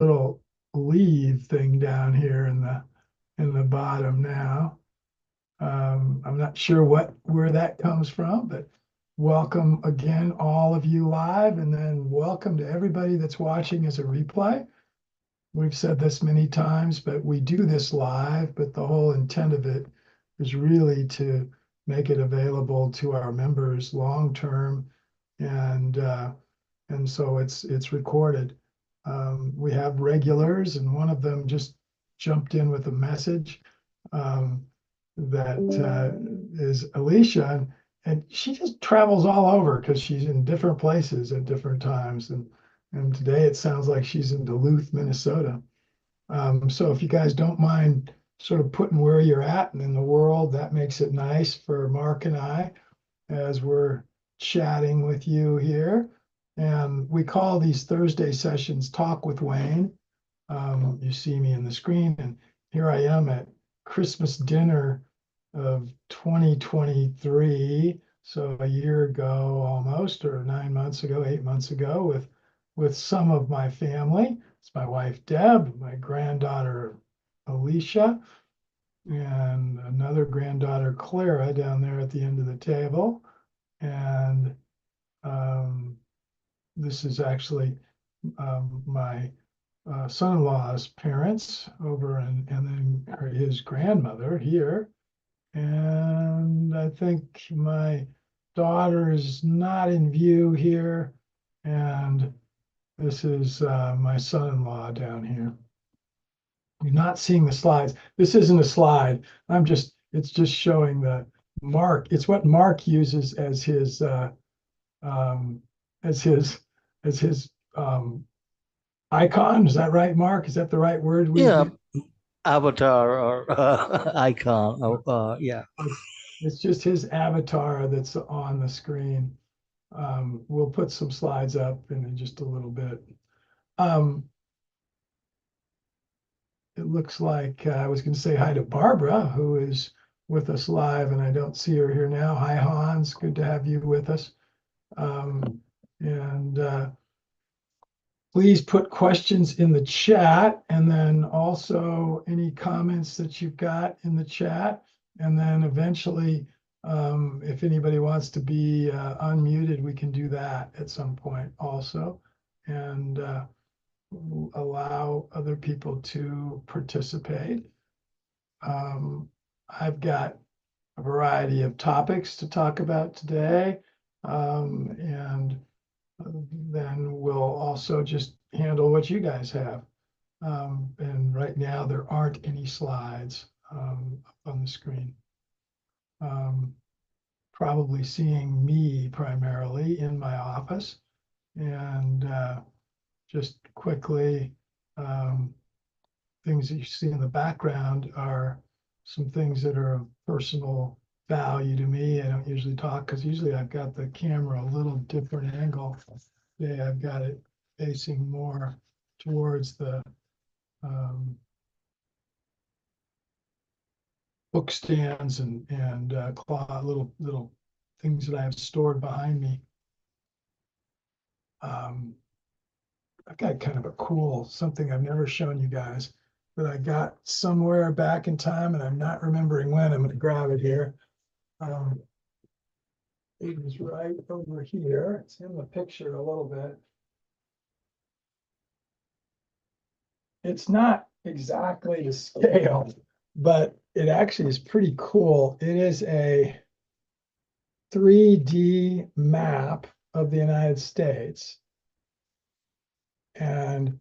little leave thing down here in the bottom now. I'm not sure where that comes from, but welcome again, all of you live, and then welcome to everybody that's watching as a replay. We've said this many times, but we do this live, but the whole intent of it is really to make it available to our members long term, and so it's recorded. We have regulars, and one of them just jumped in with a message. That is Alicia, and she just travels all over because she's in different places at different times. And today it sounds like she's in Duluth, Minnesota. So if you guys don't mind sort of putting where you're at and in the world, that makes it nice for Mark and I as we're chatting with you here. And we call these Thursday sessions Talk with Wayne. You see me in the screen, and here I am at Christmas dinner of 2023. So a year ago almost, or 9 months ago, 8 months ago, with some of my family. It's my wife, Deb, my granddaughter, Alicia, and another granddaughter, Clara, down there at the end of the table. And um, this is actually my son-in-law's parents over, and then his grandmother here. And I think my daughter is not in view here. And this is my son-in-law down here. You're not seeing the slides. This isn't a slide. It's just showing the Mark. It's what Mark uses um, as his, as his icon. Is that right, Mark? Is that the right word we've Yeah, used? avatar or icon. Or, yeah. It's just his avatar that's on the screen. We'll put some slides up in just a little bit. Um, it looks like I was going to say hi to Barbara, who is with us live, and I don't see her here now. Hi, Hans. Good to have you with us. And please put questions in the chat, and then also any comments that you've got in the chat. And then eventually, if anybody wants to be unmuted, we can do that at some point also. And allow other people to participate. I've got a variety of topics to talk about today. And then we'll also just handle what you guys have. And right now there aren't any slides up on the screen. Probably seeing me primarily in my office. And just quickly, things that you see in the background are some things that are of personal value to me. I don't usually talk because usually I've got the camera a little different angle. Today I've got it facing more towards the um, book stands and little things that I have stored behind me. I've got kind of a cool something I've never shown you guys that I got somewhere back in time, and I'm not remembering when. I'm going to grab it here. Um, it is right over here. It's in the picture a little bit. It's not exactly to scale, but it actually is pretty cool. It is a 3D map of the United States. And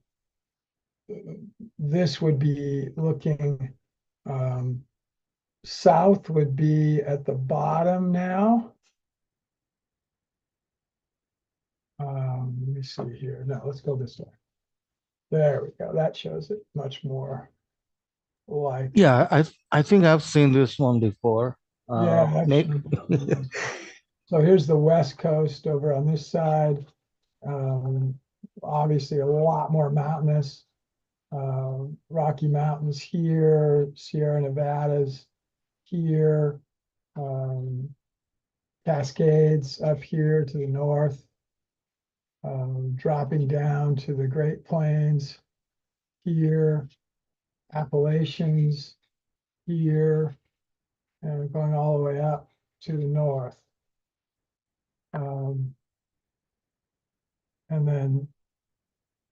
this would be looking south would be at the bottom now. Let me see here. No, let's go this way. There we go. That shows it much more like, Yeah, I think I've seen this one before. yeah, Maybe. actually. So here's the West Coast over on this side. Um, Obviously, a lot more mountainous. Rocky Mountains here, Sierra Nevadas here, um, Cascades up here to the north, dropping down to the Great Plains here, Appalachians here, and going all the way up to the north. And then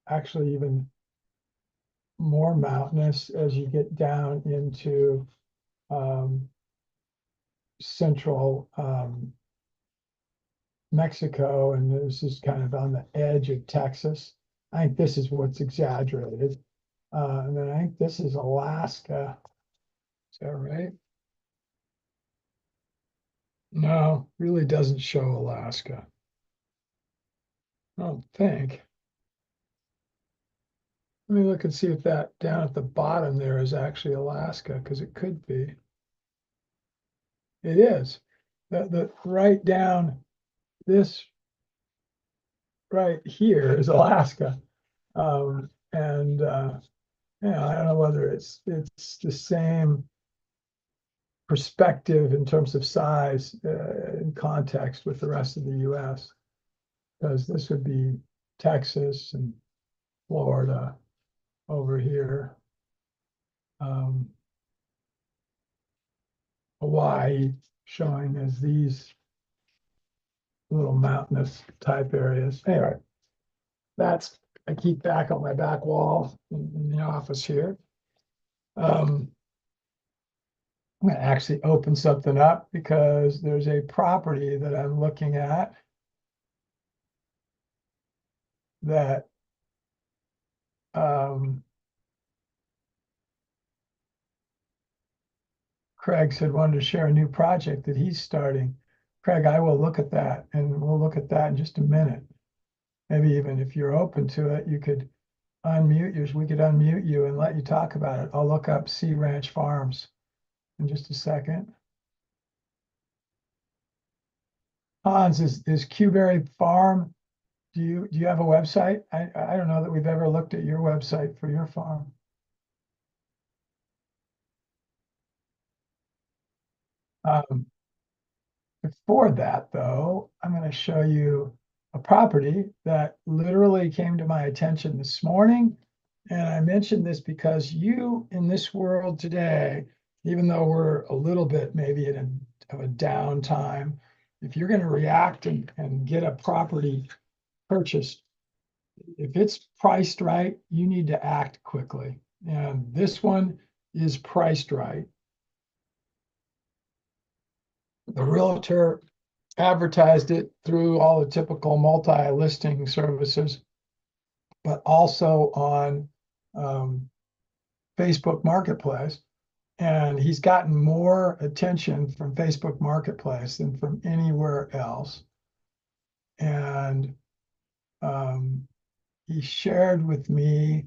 actually even more mountainous as you get down into central Mexico, and this is kind of on the edge of Texas. I think this is what's exaggerated. And then I think this is Alaska. Is that right? No, really doesn't show Alaska. I don't think. Let me look and see if that down at the bottom there is actually Alaska, because it could be. It is. The right down this right here is Alaska. And yeah, I don't know whether it's the same perspective in terms of size in context with the rest of the US, because this would be Texas and Florida over here. Hawaii showing as these little mountainous type areas. Anyway, that's, I keep back on my back wall in the office here. I'm going to actually open something up because there's a property that I'm looking at that Craig said wanted to share a new project that he's starting. Craig, I will look at that, and we'll look at that in just a minute. Maybe even if you're open to it, you could unmute yours. We could unmute you and let you talk about it. I'll look up Sea Ranch Farms in just a second. Hans, is Qberry Farm? Do you have a website? I don't know that we've ever looked at your website for your farm. Before that, though, I'm going to show you a property that literally came to my attention this morning. And I mention this because you in this world today, even though we're a little bit maybe in of a downtime, if you're going to react and get a property purchased, if it's priced right, you need to act quickly. And this one is priced right. The realtor advertised it through all the typical multi-listing services, but also on Facebook Marketplace. And he's gotten more attention from Facebook Marketplace than from anywhere else. And he shared with me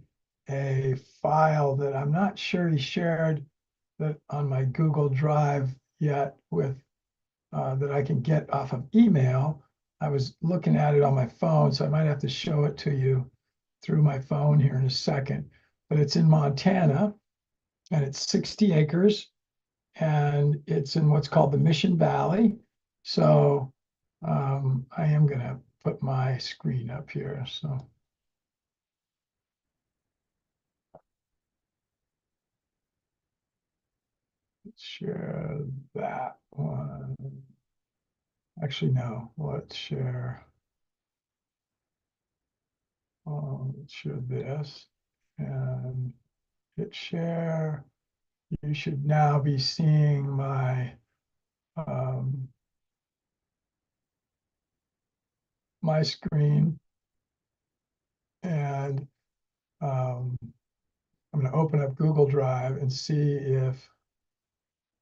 a file that I'm not sure he shared that on my Google Drive yet with that I can get off of email. I was looking at it on my phone, so I might have to show it to you through my phone here in a second. But it's in Montana, and it's 60 acres, and it's in what's called the Mission Valley. So I am going to put my screen up here. So let's share that one. Actually, no, let's share. Let's share this and hit share. You should now be seeing my my screen, and I'm going to open up Google Drive and see if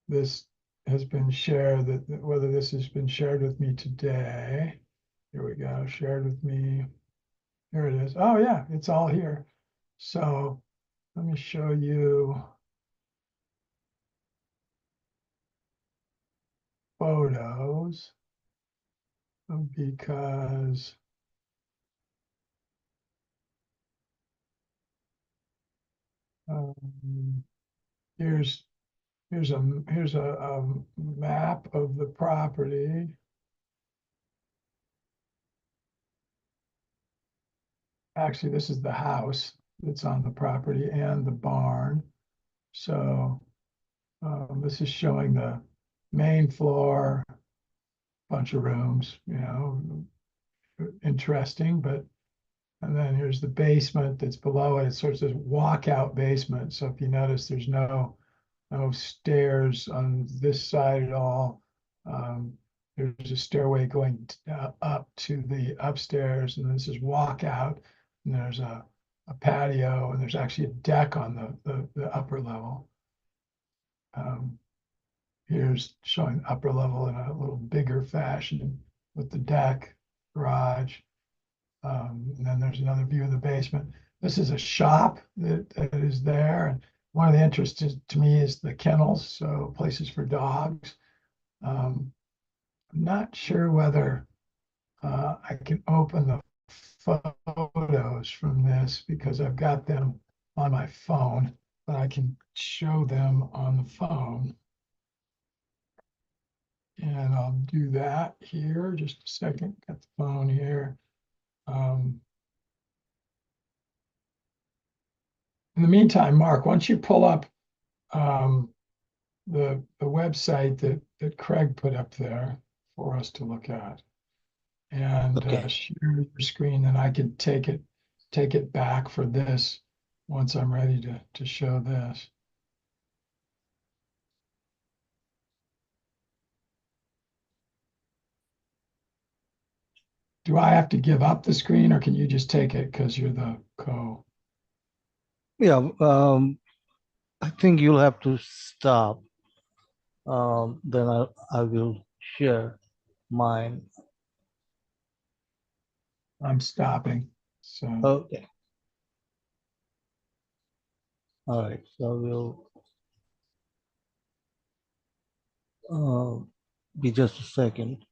this has been shared, whether this has been shared with me today. Here we go, shared with me. Here it is. Oh yeah, it's all here. So let me show you photos because here's a map of the property. Actually, this is the house. that's on the property and the barn. So this is showing the main floor, bunch of rooms, interesting, but and then here's the basement that's below it. It's sort of this walkout basement. So if you notice, there's no stairs on this side at all. There's a stairway going up to the upstairs, and this is walkout. And there's a patio, and there's actually a deck on the upper level. Here's showing the upper level in a little bigger fashion with the deck, garage. And then there's another view of the basement. This is a shop that is there. And one of the interests to me is the kennels, so places for dogs. I'm not sure whether I can open the photos from this because I've got them on my phone, but I can show them on the phone. And I'll do that here. Just a second. Got the phone here. In the meantime, Mark, once you pull up the website that Craig put up there for us to look at and Okay. share your screen, then I can take it back for this once I'm ready to show this. Do I have to give up the screen or can you just take it because you're the co? Yeah, I think you'll have to stop. Then I will share mine. I'm stopping. So Okay. All right. So we'll be just a second.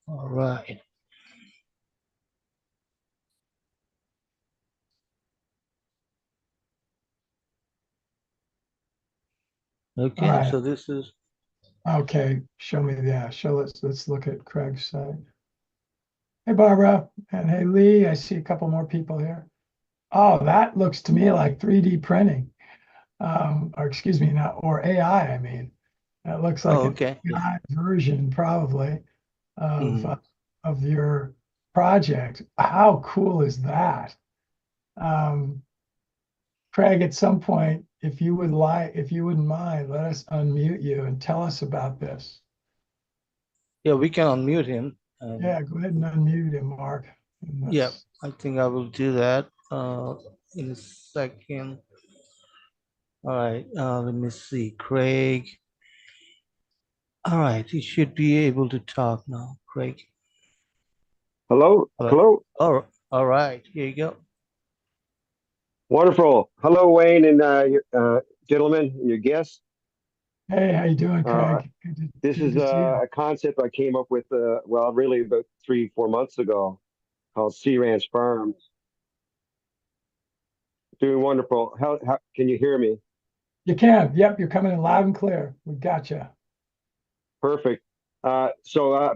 All right. all Okay. right. So this is Okay. Show me let's look at Craig's site. Hey Barbara and hey Lee. I see a couple more people here. Oh, that looks to me like 3D printing. Or excuse me, not or AI, I mean. That looks like oh, an okay. Yeah. AI version probably of Mhm. of your project. How cool is that? Um, Craig, at some point, if you wouldn't mind, let us unmute you and tell us about this. Yeah, we can unmute him. Yeah, go ahead and unmute him, Mark. And Yeah, let's, I think I will do that in a second. All right, let me see. Craig. All right, he should be able to talk now. Craig. Hello, Hello. hello, All right, here you go. wonderful. Hello, Wayne and gentlemen, your guests. hey, how you doing, Uh, Craig? this Good is to see you. a concept I came up with, well, really about 3, 4 months ago, called Sea Ranch Farms. Doing wonderful. How can you hear me? You can. Yep, you're coming in loud and clear. We got you. Perfect.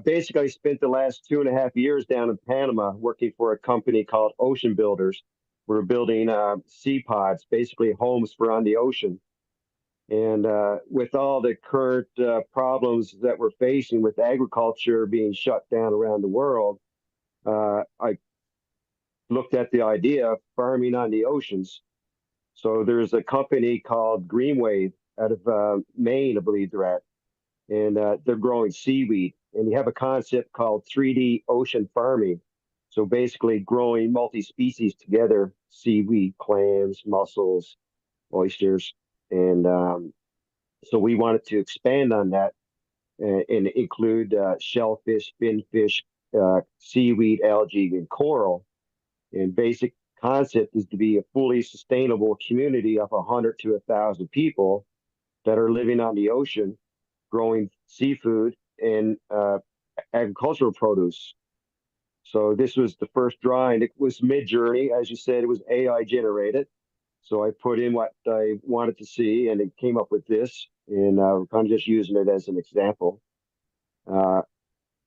Basically, I spent the last 2.5 years down in Panama working for a company called Ocean Builders. We're building sea pods, basically homes for on the ocean. And with all the current problems that we're facing with agriculture being shut down around the world, I looked at the idea of farming on the oceans. So there's a company called Greenwave out of Maine, I believe they're at, and they're growing seaweed. And you have a concept called 3D ocean farming. So basically, growing multi species together seaweed, clams, mussels, oysters. And so we wanted to expand on that and include shellfish, finfish, seaweed, algae, and coral. And basic concept is to be a fully sustainable community of 100 to 1,000 people that are living on the ocean, growing seafood and agricultural produce. So this was the first drawing. It was mid-journey, as you said. It was AI generated. So I put in what I wanted to see, and it came up with this. And we're kind of just using it as an example. Uh,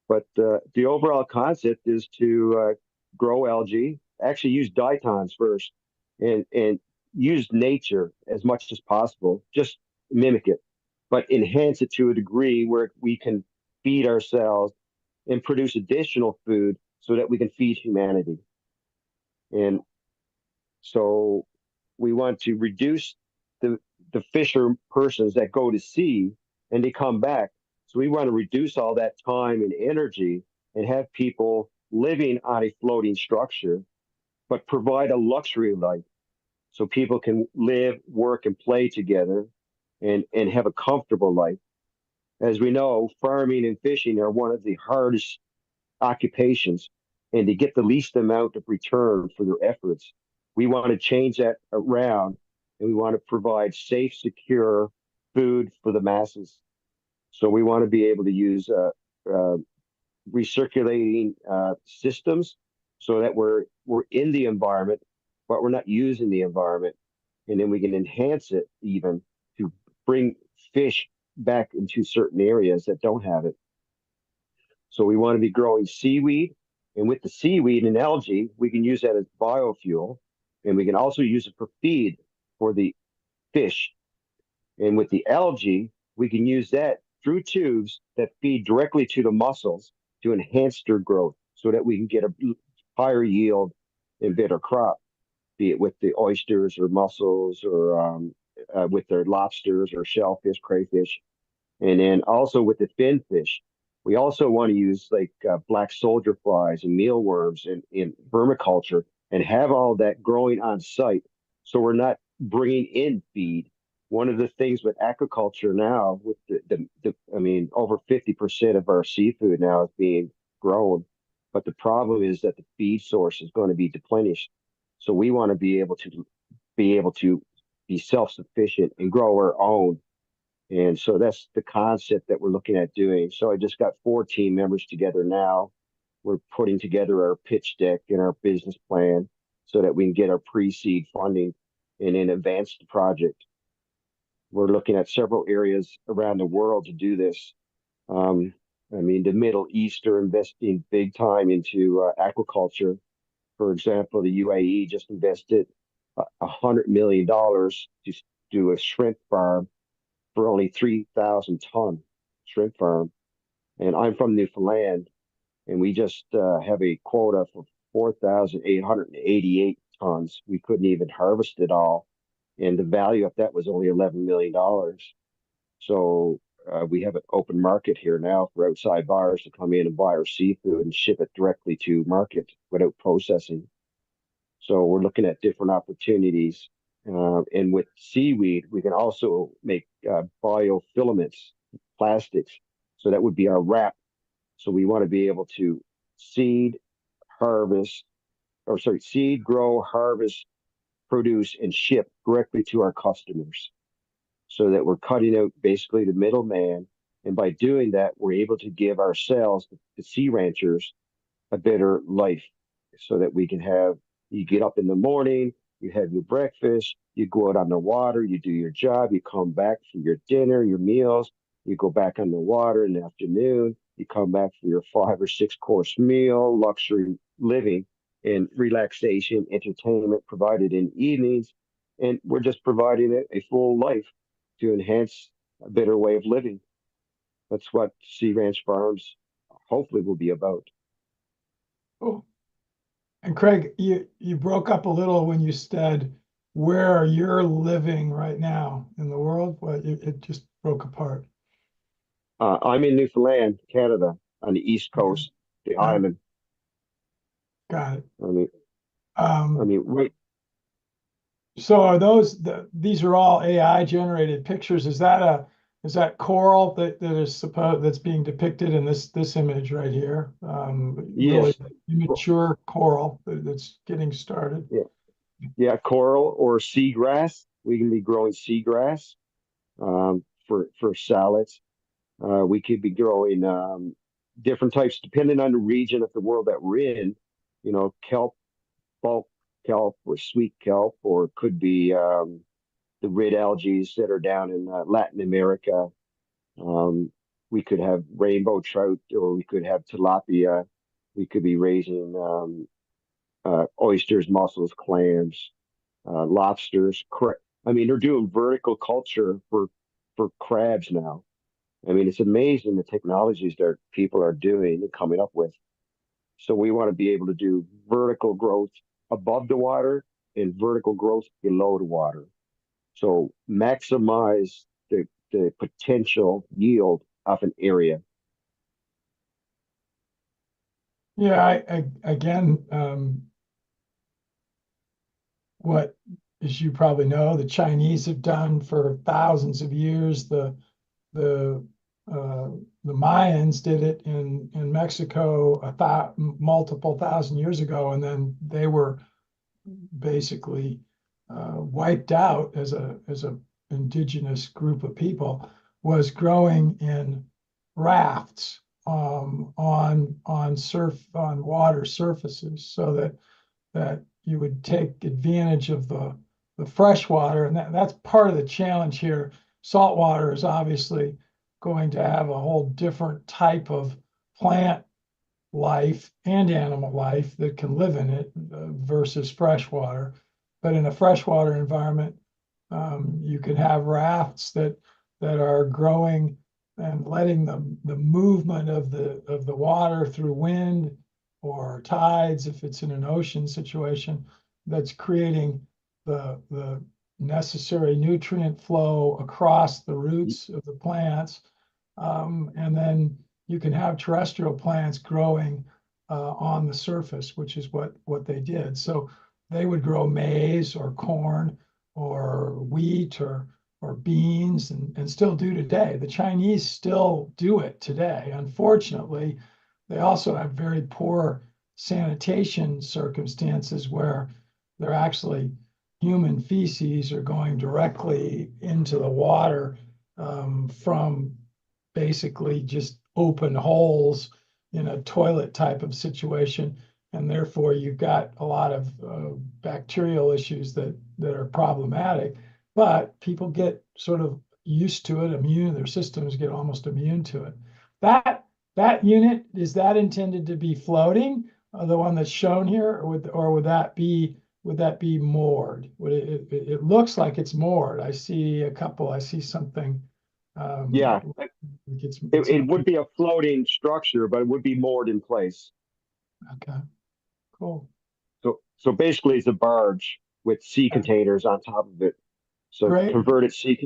but the overall concept is to grow algae, actually use diatoms first, and use nature as much as possible. Just mimic it, but enhance it to a degree where we can feed ourselves and produce additional food so that we can feed humanity. And so we want to reduce the fisher persons that go to sea and they come back. So we want to reduce all that time and energy and have people living on a floating structure, but provide a luxury life so people can live, work, and play together and have a comfortable life. As we know, farming and fishing are one of the hardest occupations, and to get the least amount of return for their efforts. We want to change that around, and we want to provide safe, secure food for the masses. So we want to be able to use uh, recirculating systems so that we're in the environment, but we're not using the environment, and then we can enhance it even to bring fish back into certain areas that don't have it. So we want to be growing seaweed. And with the seaweed and algae, we can use that as biofuel. And we can also use it for feed for the fish. And with the algae, we can use that through tubes that feed directly to the mussels to enhance their growth so that we can get a higher yield and better crop, be it with the oysters or mussels or with their lobsters or shellfish, crayfish. And then also with the fin fish, we also want to use like black soldier flies and mealworms in vermiculture and have all that growing on site. So we're not bringing in feed. One of the things with aquaculture now, with I mean, over 50% of our seafood now is being grown. But the problem is that the feed source is going to be depleted. So we want to be able to be self-sufficient and grow our own, and so that's the concept that we're looking at doing. So I just got 4 team members together now. We're putting together our pitch deck and our business plan so that we can get our pre-seed funding and then advance the project. We're looking at several areas around the world to do this. Um, I mean, the Middle East are investing big time into aquaculture. For example, the UAE just invested $100 million to do a shrimp farm for only 3,000 ton shrimp farm. And I'm from Newfoundland, and we just have a quota for 4,888 tons. We couldn't even harvest it all. And the value of that was only $11 million. So we have an open market here now for outside buyers to come in and buy our seafood and ship it directly to market without processing. So we're looking at different opportunities. And with seaweed, we can also make biofilaments, plastics. So that would be our wrap. So we want to be able to seed, harvest, or sorry, seed, grow, harvest, produce, and ship directly to our customers. So that we're cutting out basically the middleman. And by doing that, we're able to give ourselves, the sea ranchers, a better life so that we can have, you get up in the morning, you have your breakfast, you go out on the water, you do your job, you come back for your dinner, your meals, you go back on the water in the afternoon, you come back for your 5 or 6 course meal, luxury living and relaxation, entertainment provided in evenings. And we're just providing it a full life to enhance a better way of living. That's what Sea Ranch Farms hopefully will be about. Oh, and Craig, you broke up a little when you said where you're living right now in the world. What it just broke apart. I'm in Newfoundland, Canada, on the East Okay. Coast, the island. Got it. I mean, Um, right. so are these are all AI generated pictures? Is that coral that is supposed that's being depicted in this image right here? Really Yes. immature coral that's getting started. Yeah. Yeah. Coral or seagrass. We can be growing seagrass for salads. We could be growing different types depending on the region of the world that we're in. You know, kelp, bulk kelp, or sweet kelp, or it could be the red algae that are down in Latin America. Um, we could have rainbow trout, or we could have tilapia. We could be raising oysters, mussels, clams, lobsters. I mean, they're doing vertical culture for crabs now. I mean, it's amazing the technologies that people are doing and coming up with. So we want to be able to do vertical growth above the water and vertical growth below the water. So maximize the potential yield of an area. Yeah, again, what, as you probably know, the Chinese have done for thousands of years. The the Mayans did it in Mexico multiple thousand years ago, and then they were basically wiped out as a indigenous group of people, was growing in rafts on water surfaces, so that you would take advantage of the fresh water, and that's part of the challenge here. Saltwater is obviously going to have a whole different type of plant life and animal life that can live in it versus freshwater. But in a freshwater environment, you can have rafts that are growing and letting the movement of the water through wind or tides, if it's in an ocean situation, that's creating the necessary nutrient flow across the roots of the plants. And then you can have terrestrial plants growing on the surface, which is what they did. So they would grow maize or corn or wheat or beans, and still do today. The Chinese still do it today. Unfortunately, they also have very poor sanitation circumstances where they're actually human feces are going directly into the water from basically just open holes in a toilet type of situation. And therefore, you've got a lot of bacterial issues that are problematic. But people get sort of used to it, immune. Their systems get almost immune to it. That unit, is that intended to be floating, the one that's shown here, or would that be moored? It looks like it's moored. I see something. Yeah, It's it would be a floating structure, but it would be moored in place. okay. Cool. So basically, it's a barge with sea Okay. containers on top of it. So Great. converted sea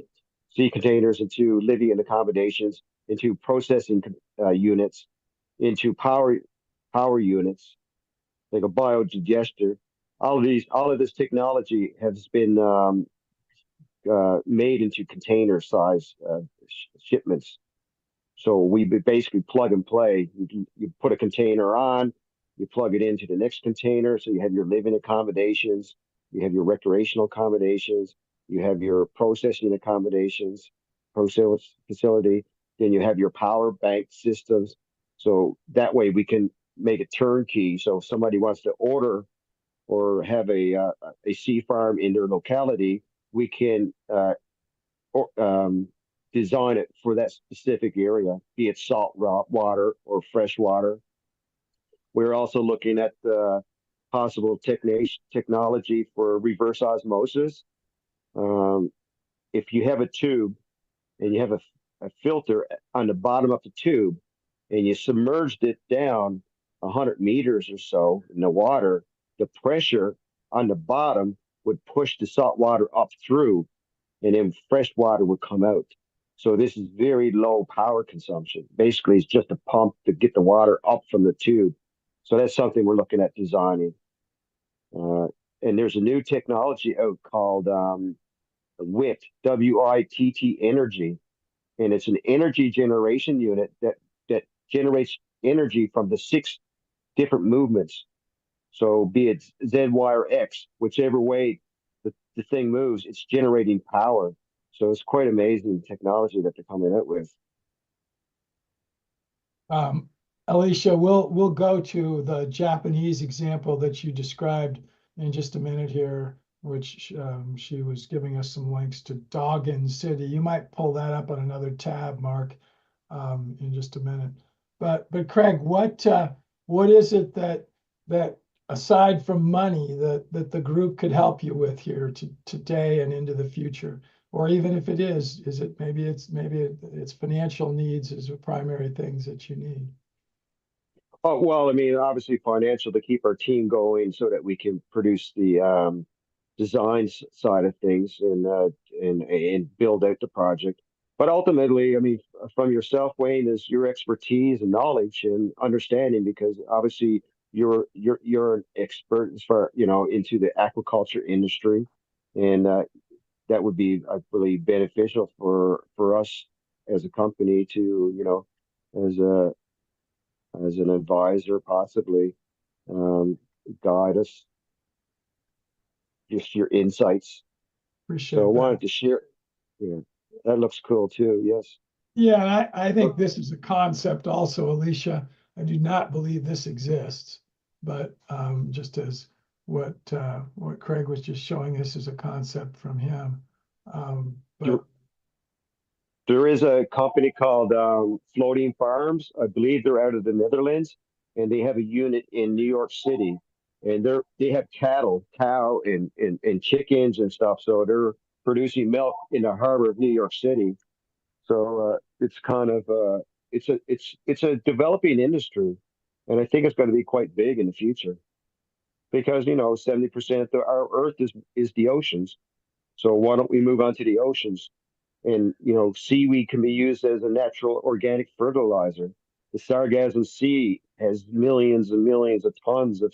containers into living accommodations, into processing units, into power units, like a biodigester. All of this technology has been made into container size shipments. So we basically plug and play. You put a container on, you plug it into the next container. So you have your living accommodations, you have your recreational accommodations, you have your processing accommodations, facility. Then you have your power bank systems. So that way we can make it turnkey. So if somebody wants to order or have a sea farm in their locality, we can or, design it for that specific area, be it salt water or fresh water. We're also looking at the possible technology for reverse osmosis. Um, if you have a tube and you have a filter on the bottom of the tube and you submerged it down 100 meters or so in the water, the pressure on the bottom would push the salt water up through, and then fresh water would come out. So this is very low power consumption. Basically, it's just a pump to get the water up from the tube. So that's something we're looking at designing. And there's a new technology out called WITT, WITT Energy, and it's an energy generation unit that generates energy from the 6 different movements. So be it Z, Y, or X, whichever way the thing moves, it's generating power. So it's quite amazing technology that they're coming out with. Alicia, we'll go to the Japanese example that you described in just a minute here, which she was giving us some links to Dogen City. You might pull that up on another tab, Mark. in just a minute. But Craig, what is it that aside from money that the group could help you with here today and into the future? Or even if it is it maybe it's financial needs as the primary things that you need? Oh, well, I mean, obviously financial to keep our team going so that we can produce the side of things and build out the project. But ultimately, I mean, from yourself, Wayne, is your expertise and knowledge and understanding, because obviously you're an expert as far, into the aquaculture industry, and that would be, I believe, beneficial for us as a company to, as a as an advisor, possibly um, guide us, just your insights. Appreciate So I that. wanted to share. Yeah, that looks cool too. Yes. Yeah, and I think this is a concept also, Alicia. I do not believe this exists, but just as what Craig was just showing us is a concept from him. But There is a company called Floating Farms. I believe they're out of the Netherlands, and they have a unit in New York City. And they have cow and chickens and stuff. So they're producing milk in the harbor of New York City. So it's kind of it's a developing industry, and I think it's going to be quite big in the future, because 70% of our Earth is the oceans. So why don't we move on to the oceans? And seaweed can be used as a natural organic fertilizer. The Sargasso Sea has millions and millions of tons of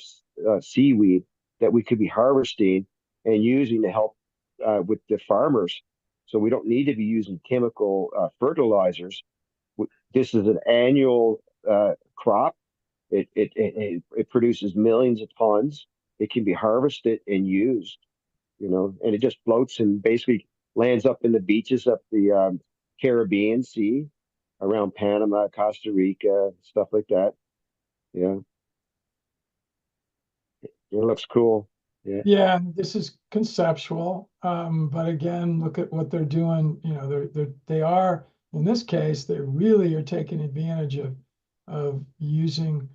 seaweed that we could be harvesting and using to help with the farmers. So we don't need to be using chemical fertilizers. This is an annual crop. It produces millions of tons. It can be harvested and used, and it just floats and basically lands up in the beaches of the Caribbean Sea around Panama, Costa Rica, stuff like that. Yeah, it looks cool. Yeah. yeah, this is conceptual. But again, look at what they're doing. They are, in this case, they really are taking advantage of using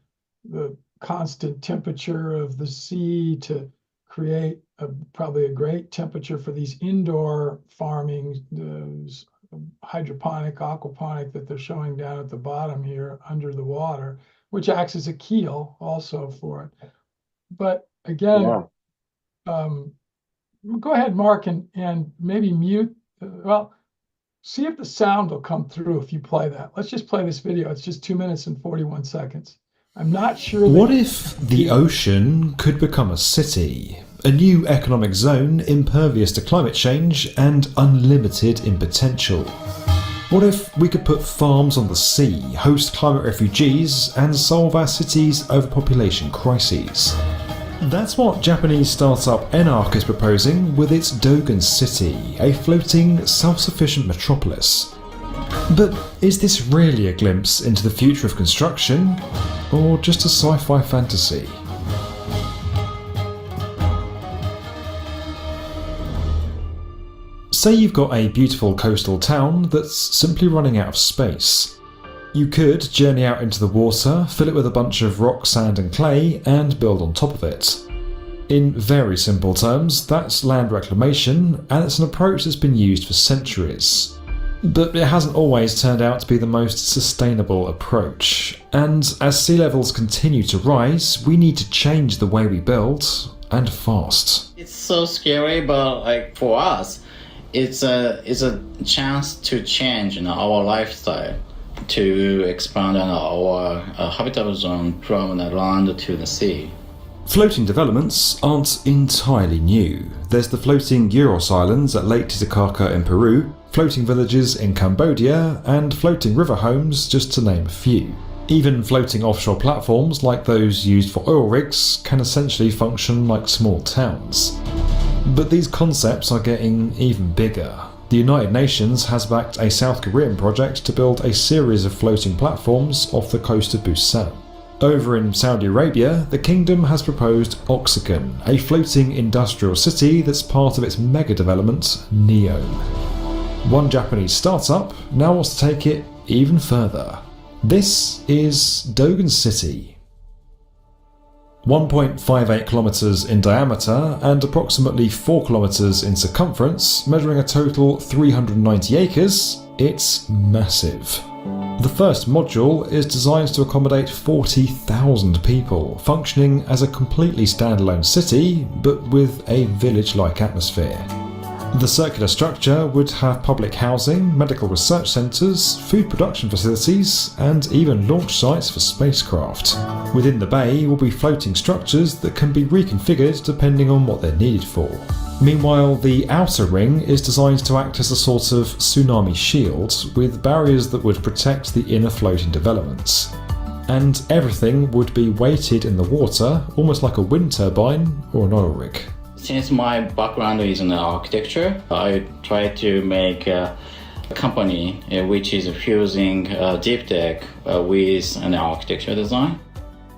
the constant temperature of the sea to create probably a great temperature for these indoor farming, those hydroponic, aquaponic that they're showing down at the bottom here under the water, which acts as a keel also for it. But again, Yeah. Go ahead, Mark, and maybe mute. Well, see if the sound will come through if you play that. Let's just play this video. It's just 2 minutes and 41 seconds. I'm not sure. What if the ocean could become a city? A new economic zone impervious to climate change and unlimited in potential. What if we could put farms on the sea, host climate refugees, and solve our city's overpopulation crises? That's what Japanese startup Enark is proposing with its Dogen City, a floating, self-sufficient metropolis. But is this really a glimpse into the future of construction, or just a sci-fi fantasy? Say you've got a beautiful coastal town that's simply running out of space. You could journey out into the water, fill it with a bunch of rock, sand and clay, and build on top of it. In very simple terms, that's land reclamation, and it's an approach that's been used for centuries. But it hasn't always turned out to be the most sustainable approach, and as sea levels continue to rise, we need to change the way we build, and fast. It's so scary, but for us, it's a chance to change our lifestyle, to expand our habitable zone from the land to the sea. Floating developments aren't entirely new. There's the floating Uros Islands at Lake Titicaca in Peru, floating villages in Cambodia, and floating river homes, just to name a few. Even floating offshore platforms like those used for oil rigs can essentially function like small towns. But these concepts are getting even bigger. The United Nations has backed a South Korean project to build a series of floating platforms off the coast of Busan. Over in Saudi Arabia, the kingdom has proposed Oxagon, a floating industrial city that's part of its mega development, NEOM. One Japanese startup now wants to take it even further. This is Dogon City. 1.58 kilometers in diameter and approximately 4 kilometers in circumference, measuring a total 390 acres, it's massive. The first module is designed to accommodate 40,000 people, functioning as a completely standalone city, but with a village-like atmosphere. The circular structure would have public housing, medical research centres, food production facilities, and even launch sites for spacecraft. Within the bay will be floating structures that can be reconfigured depending on what they're needed for. Meanwhile, the outer ring is designed to act as a sort of tsunami shield, with barriers that would protect the inner floating developments. And everything would be weighted in the water, almost like a wind turbine or an oil rig. Since my background is in architecture, I try to make a company which is fusing deep tech with an architecture design.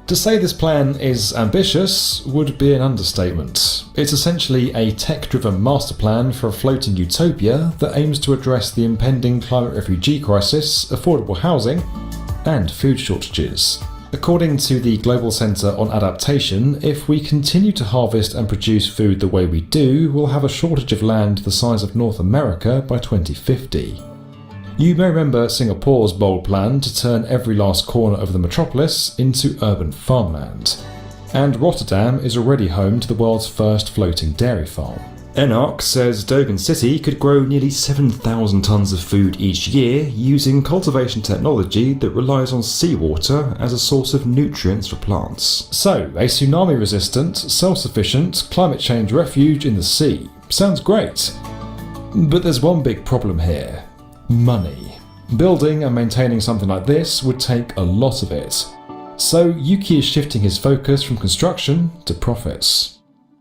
To say this plan is ambitious would be an understatement. It's essentially a tech-driven master plan for a floating utopia that aims to address the impending climate refugee crisis, affordable housing, and food shortages. According to the Global Centre on Adaptation, if we continue to harvest and produce food the way we do, we'll have a shortage of land the size of North America by 2050. You may remember Singapore's bold plan to turn every last corner of the metropolis into urban farmland. And Rotterdam is already home to the world's first floating dairy farm. ENARC says Dogon City could grow nearly 7,000 tonnes of food each year using cultivation technology that relies on seawater as a source of nutrients for plants. So, a tsunami-resistant, self-sufficient, climate change refuge in the sea. Sounds great. But there's one big problem here. Money. Building and maintaining something like this would take a lot of it. So Yuki is shifting his focus from construction to profits.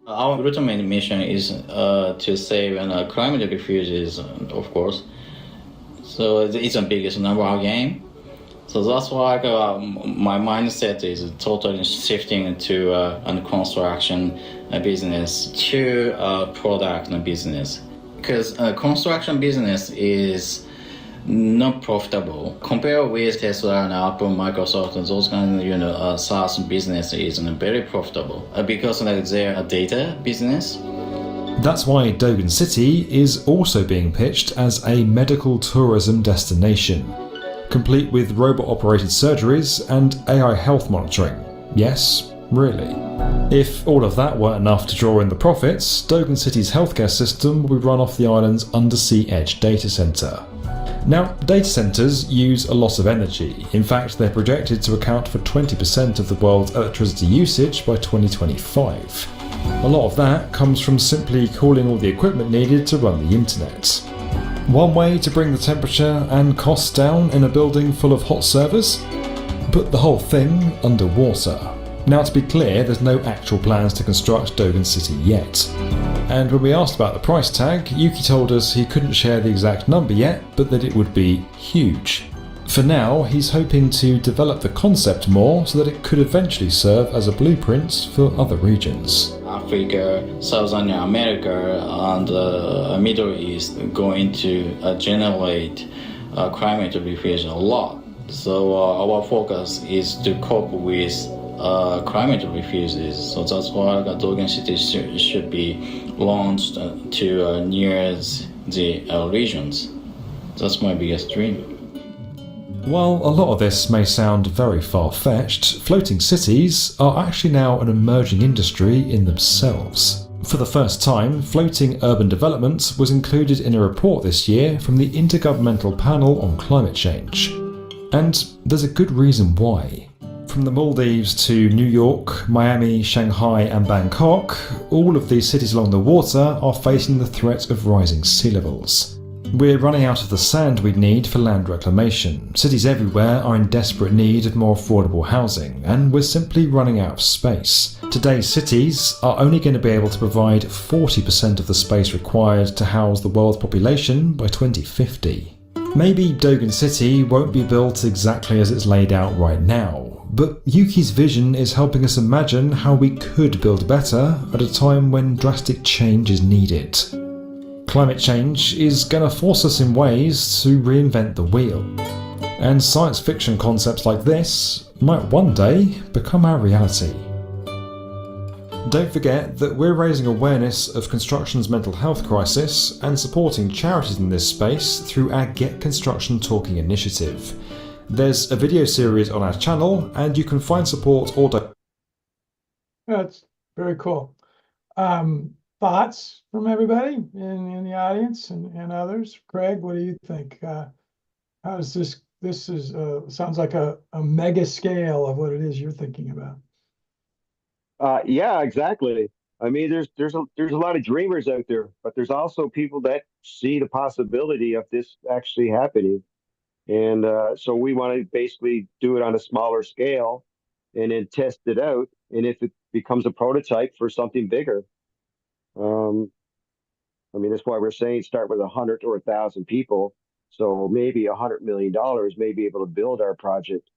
Our ultimate mission is to save climate refugees, of course. So it's the biggest number one game. So that's why my mindset is totally shifting to a construction business to a product business. Because construction business is not profitable. Compared with Tesla and Apple, Microsoft, and those kind of SaaS business is very profitable because they're a data business. That's why Dogon City is also being pitched as a medical tourism destination, complete with robot-operated surgeries and AI health monitoring. Yes, really. If all of that weren't enough to draw in the profits, Dogon City's healthcare system will be run off the island's undersea edge data centre. Now, data centres use a lot of energy. In fact, they're projected to account for 20% of the world's electricity usage by 2025. A lot of that comes from simply cooling all the equipment needed to run the internet. One way to bring the temperature and costs down in a building full of hot servers? Put the whole thing underwater. Now, to be clear, there's no actual plans to construct Dogon City yet. And when we asked about the price tag, Yuki told us he couldn't share the exact number yet, but that it would be huge. For now, he's hoping to develop the concept more so that it could eventually serve as a blueprint for other regions. Africa, Southern America, and Middle East going to generate climate refuge a lot. So our focus is to cope with climate refugees. So that's why Dogon City should be launched to near the regions. That's my biggest dream. While a lot of this may sound very far-fetched, floating cities are actually now an emerging industry in themselves. For the first time, floating urban development was included in a report this year from the Intergovernmental Panel on Climate Change. And there's a good reason why. From the Maldives to New York, Miami, Shanghai and Bangkok, all of these cities along the water are facing the threat of rising sea levels. We're running out of the sand we need for land reclamation. Cities everywhere are in desperate need of more affordable housing, and we're simply running out of space. Today's cities are only going to be able to provide 40% of the space required to house the world's population by 2050. Maybe Dogon City won't be built exactly as it's laid out right now, but Yuki's vision is helping us imagine how we could build better at a time when drastic change is needed. Climate change is going to force us in ways to reinvent the wheel. And science fiction concepts like this might one day become our reality. Don't forget that we're raising awareness of construction's mental health crisis and supporting charities in this space through our Get Construction Talking initiative. There's a video series on our channel, and you can find support or That's very cool. Thoughts from everybody in the audience and others? Craig, what do you think? How does this is sounds like a mega scale of what it is you're thinking about. Yeah, exactly. I mean, there's a lot of dreamers out there, but there's also people that see the possibility of this actually happening. And so we want to basically do it on a smaller scale and then test it out. And if it becomes a prototype for something bigger, um, I mean, that's why we're saying start with 100 or 1,000 people. So maybe $100 million may be able to build our project.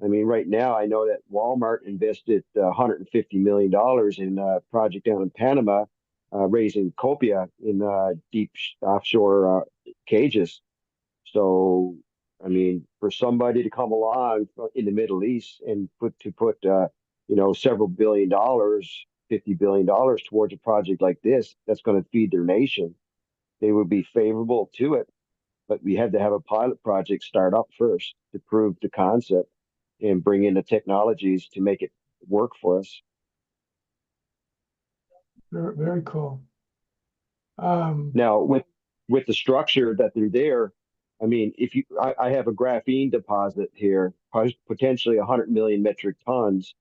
I mean, right now I know that Walmart invested $150 million in a project down in Panama, raising copia in deep offshore cages. So, I mean, for somebody to come along in the Middle East and put several billion dollars, $50 billion towards a project like this, that's going to feed their nation. They would be favorable to it, but we had to have a pilot project start up first to prove the concept and bring in the technologies to make it work for us. Very, very cool. Now, with the structure that they're there, I mean, I have a graphene deposit here, potentially 100 million metric tons,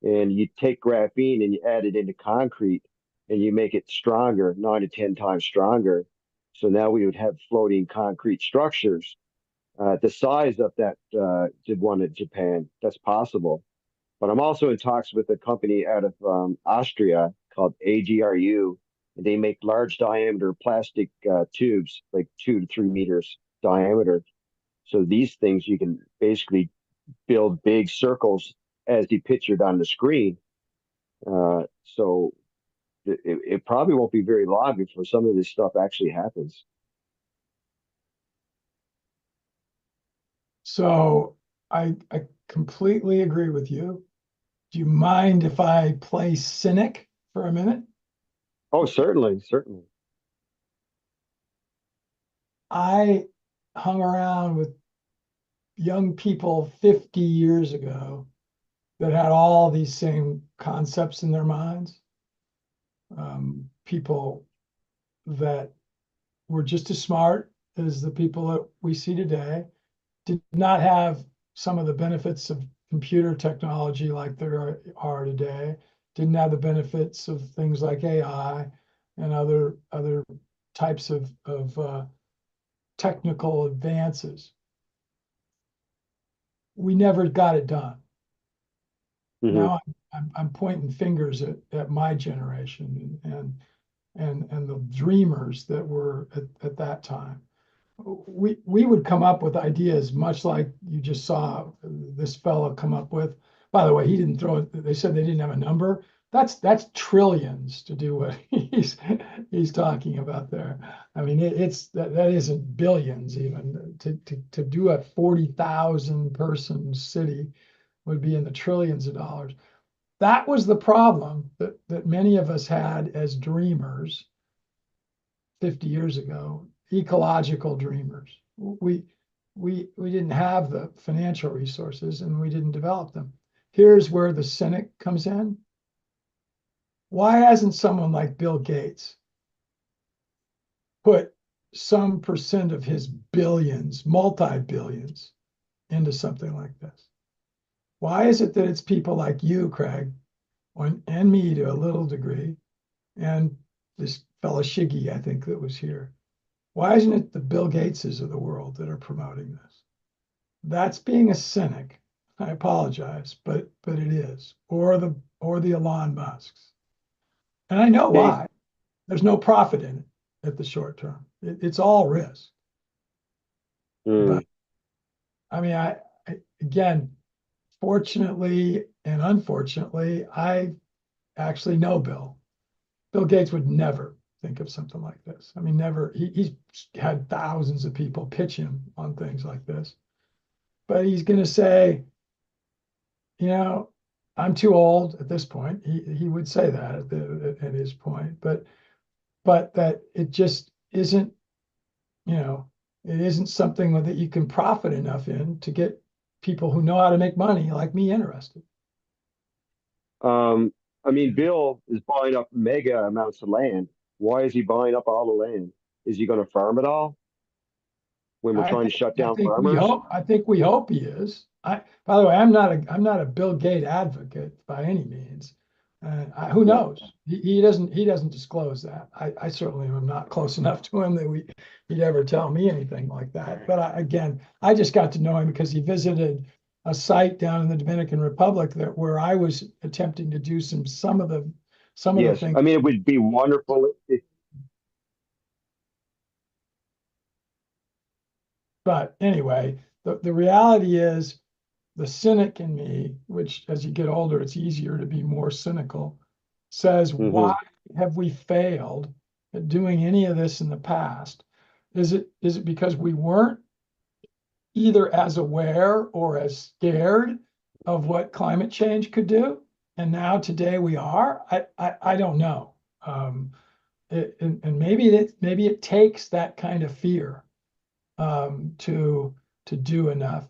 and you take graphene and you add it into concrete and you make it stronger, 9 to 10 times stronger. So now we would have floating concrete structures. The size of that one in Japan, that's possible. But I'm also in talks with a company out of Austria called AGRU, and they make large diameter plastic tubes, like 2 to 3 meters diameter. So these things you can basically build big circles as depicted on the screen. So it probably won't be very long before some of this stuff actually happens. So I completely agree with you. Do you mind if I play cynic for a minute? Oh, certainly, certainly. I hung around with young people 50 years ago that had all these same concepts in their minds. People that were just as smart as the people that we see today, did not have some of the benefits of computer technology like there are today, didn't have the benefits of things like AI and other types of technical advances. We never got it done. Mhm. Now I'm pointing fingers at my generation and the dreamers that were at that time. We would come up with ideas much like you just saw this fellow come up with. By the way, he didn't throw it. They said they didn't have a number. That's trillions to do what he's talking about there. I mean, it's that isn't billions even. To do a 40,000 person city would be in the trillions of dollars. That was the problem that many of us had as dreamers 50 years ago, ecological dreamers. We didn't have the financial resources and we didn't develop them. Here's where the cynic comes in. Why hasn't someone like Bill Gates put some percent of his billions, multi-billions, into something like this? Why is it that it's people like you, Craig, and me to a little degree, and this fellow Shiggy, I think, that was here? Why isn't it the Bill Gateses of the world that are promoting this? That's being a cynic. I apologize, but it is. Or the Elon Musks. And I know why. There's no profit in it at the short term. It's all risk. But I mean, I again, fortunately and unfortunately, I actually know Bill. Bill Gates would never think of something like this. I mean, never. He's had thousands of people pitch him on things like this. but he's going to say, you know, I'm too old at this point. He would say that at his point, but that it just isn't, you know, it isn't something that you can profit enough in to get people who know how to make money like me interested. I mean, Bill is buying up mega amounts of land. Why is he buying up all the land? Is he going to farm it all when we're I trying to think, shut down farmers? I think we hope he is. By the way, I'm not a Bill Gates advocate by any means. Who Yeah. knows? He doesn't disclose that. I certainly am not close enough to him that he'd ever tell me anything like that. But again, I just got to know him because he visited a site down in the Dominican Republic where I was attempting to do some of the Yes. things. I mean, it would be wonderful if, But anyway, the reality is the cynic in me, which as you get older, it's easier to be more cynical, says, why Mhm. have we failed at doing any of this in the past? Is it because we weren't either as aware or as scared of what climate change could do? And now today we are? I don't know. And maybe it takes that kind of fear to do enough.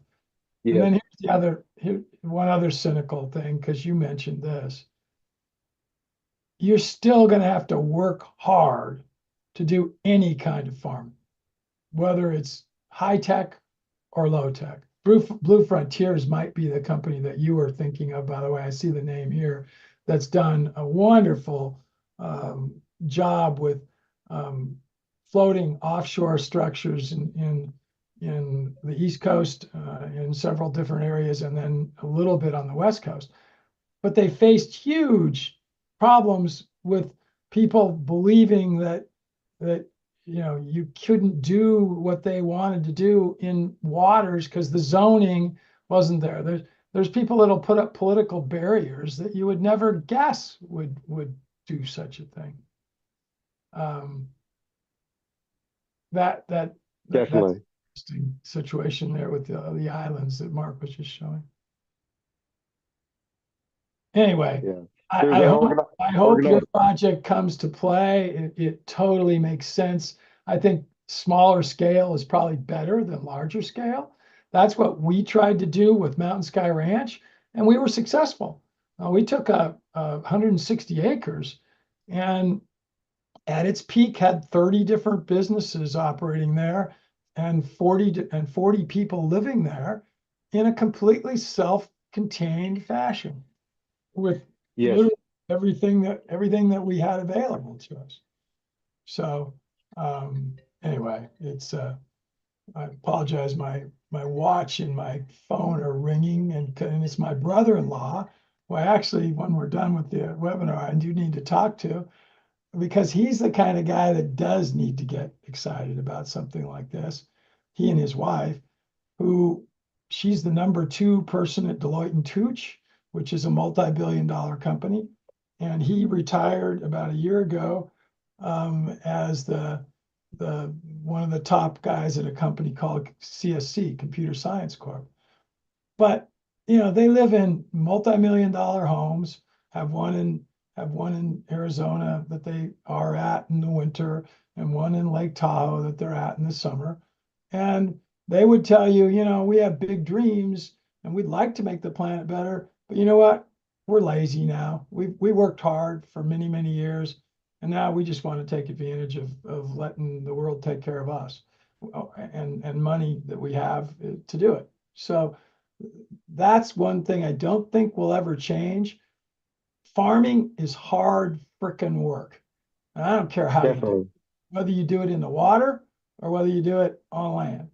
And yes, then one other cynical thing, because you mentioned this. You're still going to have to work hard to do any kind of farming, whether it's high tech or low tech. Blue Frontiers might be the company that you were thinking of, by the way. I see the name here, that's done a wonderful job with floating offshore structures in the East Coast, in several different areas, and then a little bit on the West Coast. But they faced huge problems with people believing that you couldn't do what they wanted to do in waters because the zoning wasn't there. There's people that'll put up political barriers that you would never guess would do such a thing. That's definitely. interesting situation there with the islands that Mark was just showing. Anyway, Yeah. There's an I hope your project comes to play. It totally makes sense. I think smaller scale is probably better than larger scale. That's what we tried to do with Mountain Sky Ranch, and we were successful. We took 160 acres, and at its peak had 30 different businesses operating there, and 40 people living there in a completely self-contained fashion with Yes. literally everything that we had available to us. So anyway, I apologize. My watch and my phone are ringing, and it's my brother-in-law, who I actually, when we're done with the webinar, I do need to talk to, because he's the kind of guy that does need to get excited about something like this. He and his wife, who she's the #2 person at Deloitte and Touche, which is a multi-billion-dollar company. And he retired about a year ago as the one of the top guys at a company called CSC, Computer Science Corp. But they live in multi-million-dollar homes, have one in Arizona that they are at in the winter, and one in Lake Tahoe that they're at in the summer. And they would tell you, we have big dreams and we'd like to make the planet better, but you know what? We're lazy now. We worked hard for many, many years, and now we just want to take advantage of letting the world take care of us, and money that we have to do it. So that's one thing I don't think will ever change. Farming is hard frickin' work. And I don't care how you do it, Definitely. whether you do it in the water or whether you do it on land.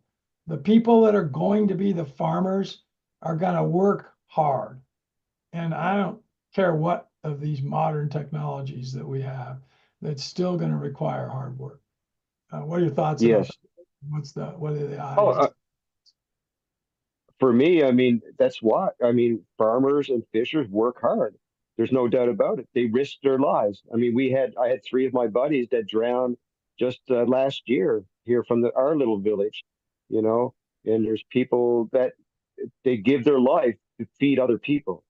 The people that are going to be the farmers are going to work hard. And I don't care what of these modern technologies that we have, that's still going to require hard work. What are your thoughts about Yes. that? What are the Oh, odds? for me, I mean, that's what I mean. Farmers and fishers work hard. There's no doubt about it. They risk their lives. I mean, I had three of my buddies that drowned just last year here from our little village, you know. And there's people that they give their life to feed other people.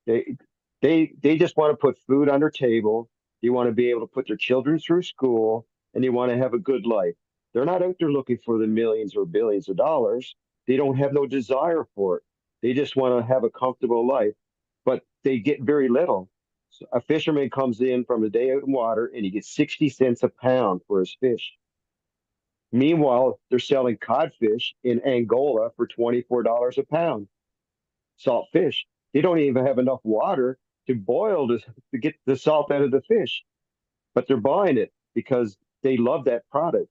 They they just want to put food on their table. They want to be able to put their children through school, and they want to have a good life. They're not out there looking for the millions or billions of dollars. They don't have no desire for it. They just want to have a comfortable life, but they get very little. So a fisherman comes in from a day out in water and he gets 60 cents a pound for his fish. Meanwhile, they're selling codfish in Angola for $24 a pound, salt fish. They don't even have enough water to boil to get the salt out of the fish, but they're buying it because they love that product.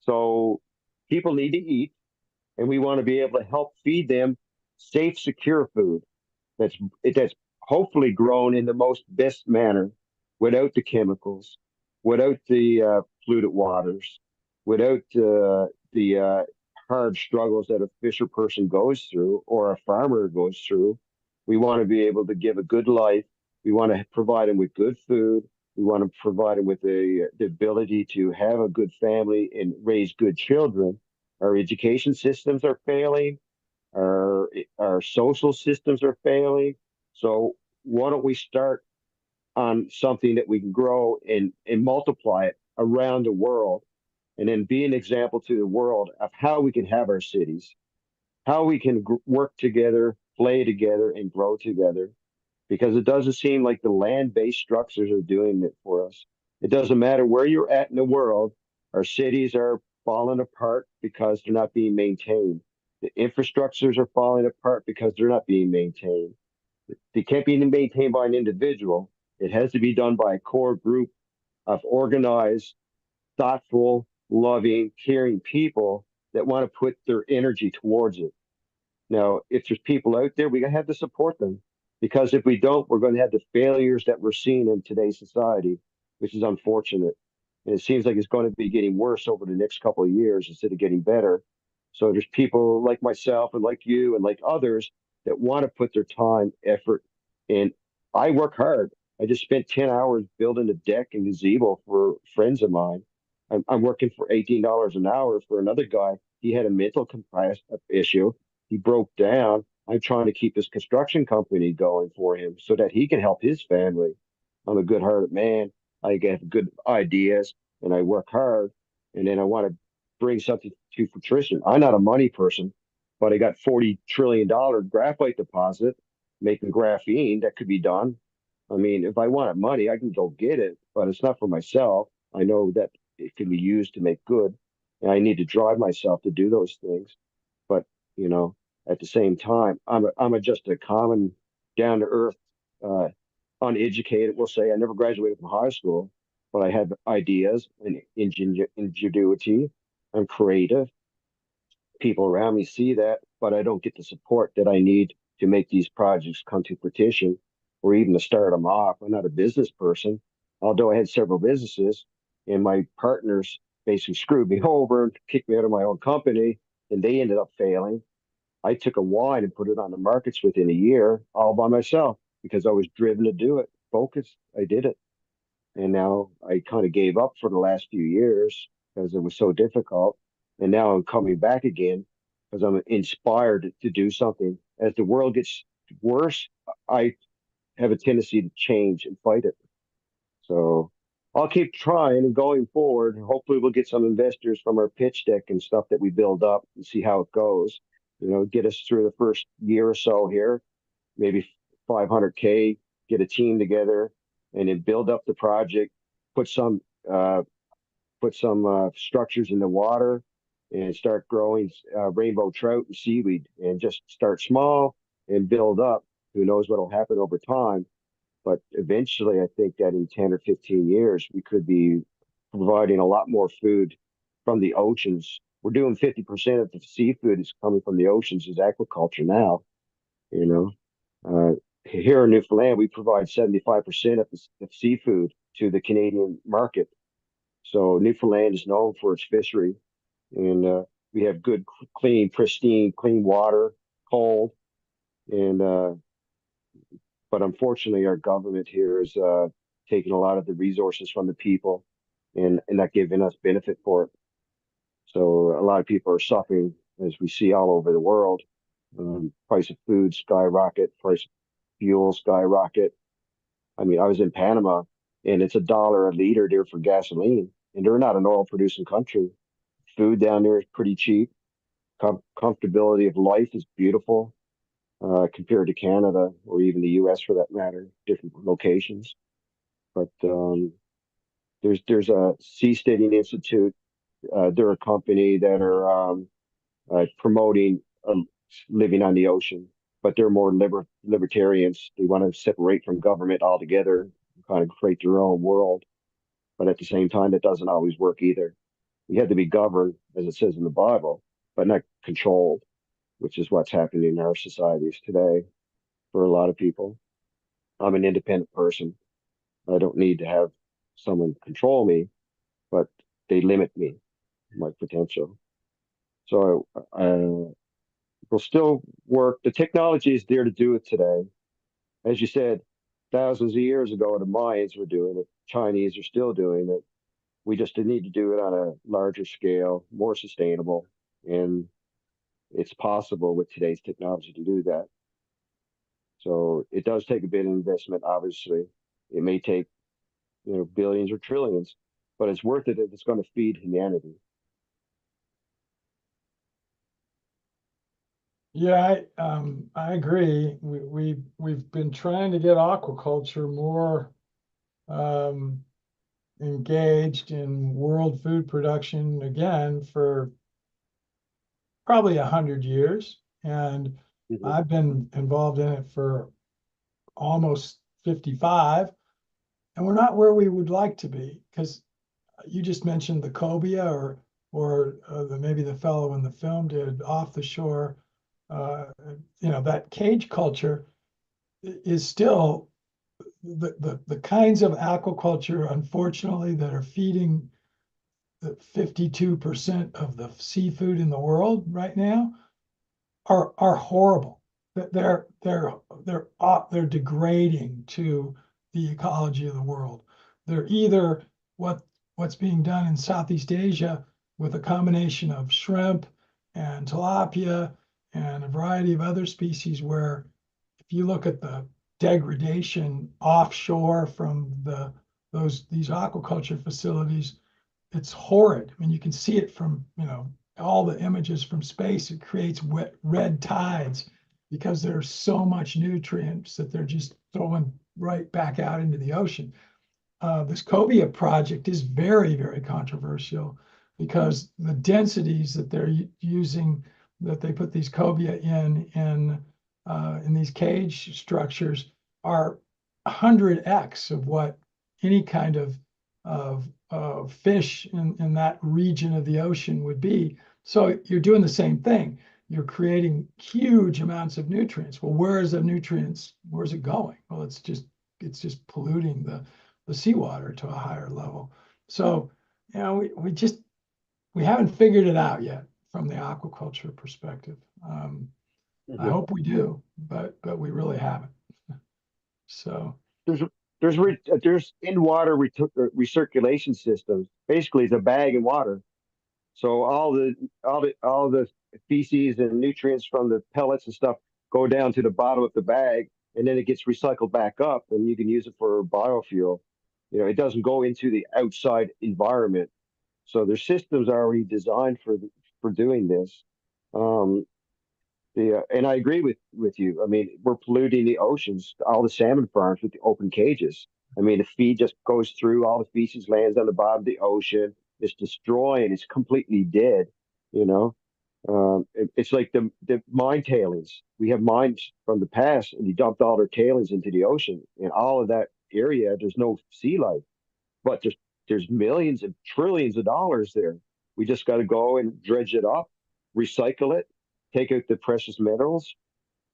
So people need to eat, and we want to be able to help feed them safe, secure food that's hopefully grown in the most best manner, without the chemicals, without the polluted waters, without the hard struggles that a fisher person goes through or a farmer goes through. We want to be able to give a good life. We want to provide them with good food. We want to provide them with the ability to have a good family and raise good children. Our education systems are failing. Our social systems are failing. So why don't we start on something that we can grow and multiply it around the world, and then be an example to the world of how we can have our cities, how we can work together, play together, and grow together. Because it doesn't seem like the land-based structures are doing it for us. It doesn't matter where you're at in the world, our cities are falling apart because they're not being maintained. The infrastructures are falling apart because they're not being maintained. They can't be maintained by an individual. It has to be done by a core group of organized, thoughtful, loving, caring people that want to put their energy towards it. Now, if there's people out there, we gotta have to support them, because if we don't, we're going to have the failures that we're seeing in today's society, which is unfortunate. And it seems like it's going to be getting worse over the next couple of years instead of getting better. So there's people like myself and like you and like others that want to put their time, effort, and I work hard. I just spent 10 hours building a deck and gazebo for friends of mine. I'm working for $18 an hour for another guy. He had a mental issue. He broke down. I'm trying to keep his construction company going for him so that he can help his family. I'm a good-hearted man. I get good ideas and I work hard. And then I want to bring something to fruition. I'm not a money person, but I got $40 trillion graphite deposit making graphene that could be done. I mean, if I wanted money, I can go get it, but it's not for myself. I know that it can be used to make good, and I need to drive myself to do those things. But you know, at the same time, I'm just a common, down to earth, uh, uneducated. We'll say I never graduated from high school, but I have ideas and ingenuity. I'm creative. People around me see that, but I don't get the support that I need to make these projects come to fruition, or even to start them off. I'm not a business person, although I had several businesses, and my partners basically screwed me over and kicked me out of my own company, and they ended up failing. I took a wine and put it on the markets within a year all by myself because I was driven to do it, focused. I did it. And now I kind of gave up for the last few years because it was so difficult. And now I'm coming back again because I'm inspired to do something. As the world gets worse, I have a tendency to change and fight it. So I'll keep trying and going forward. Hopefully, we'll get some investors from our pitch deck and stuff that we build up and see how it goes. You know, get us through the first year or so here, maybe 500K, get a team together, and then build up the project, put some uh, structures in the water, and start growing rainbow trout and seaweed, and just start small and build up. Who knows what'll happen over time? But eventually, I think that in 10 or 15 years, we could be providing a lot more food from the oceans. We're doing 50% of the seafood is coming from the oceans as aquaculture now. You know, here in Newfoundland, we provide 75% of the seafood to the Canadian market. So Newfoundland is known for its fishery, and we have good, clean, pristine, clean water, cold, and but unfortunately, our government here is taking a lot of the resources from the people and not giving us benefit for it. So a lot of people are suffering, as we see all over the world. Price of food skyrocket, price of fuel skyrocket. I mean, I was in Panama and it's $1 a liter there for gasoline, and they're not an oil producing country. Food down there is pretty cheap. Comfortability of life is beautiful compared to Canada or even the US for that matter, different locations. But there's a Seasteading Institute. They're a company that are promoting living on the ocean, but they're more libertarians. They want to separate from government altogether, kind of create their own world. But at the same time, it doesn't always work either. You have to be governed, as it says in the Bible, but not controlled, which is what's happening in our societies today for a lot of people. I'm an independent person. I don't need to have someone control me, but they limit me, my potential. So we'll still work. The technology is there to do it today. As you said, thousands of years ago, the Mayans were doing it. Chinese are still doing it. We just need to do it on a larger scale, more sustainable, and it's possible with today's technology to do that. So it does take a bit of investment, obviously. It may take, billions or trillions, but it's worth it if it's going to feed humanity. Yeah, I agree. We've been trying to get aquaculture more engaged in world food production again for probably 100 years, and Mhm. I've been involved in it for almost 55, and we're not where we would like to be, because you just mentioned the cobia, or maybe the fellow in the film did, off the shore. That cage culture is still the kinds of aquaculture, unfortunately, that are feeding the 52% of the seafood in the world right now are horrible. They're degrading to the ecology of the world. They're either what's being done in Southeast Asia with a combination of shrimp and tilapia and a variety of other species, where if you look at the degradation offshore from these aquaculture facilities, it's horrid. I mean, you can see it from, all the images from space. It creates red tides because there's so much nutrients that they're just throwing right back out into the ocean. This cobia project is very, very controversial because the densities that they're using, that they put these cobia in these cage structures, are 100x of what any kind of fish in that region of the ocean would be. So you're doing the same thing. You're creating huge amounts of nutrients. Well, where is the nutrients? Where's it going? Well, it's just polluting the seawater to a higher level. So, we haven't figured it out yet from the aquaculture perspective. I hope we do, but we really haven't. So There's there's in water recirculation systems. Basically, it's a bag of water. So all the feces and nutrients from the pellets and stuff go down to the bottom of the bag, and then it gets recycled back up, and you can use it for biofuel. It doesn't go into the outside environment. So their systems are already designed for doing this. Um, and I agree with you. I mean, we're polluting the oceans, all the salmon farms with the open cages. I mean, the feed just goes through, all the feces lands on the bottom of the ocean. It's destroying. It's completely dead. You know, it's like the mine tailings. We have mines from the past, and you dumped all their tailings into the ocean, and all of that area, there's no sea life, but there's millions and trillions of dollars there. We just got to go and dredge it up, recycle it, take out the precious minerals.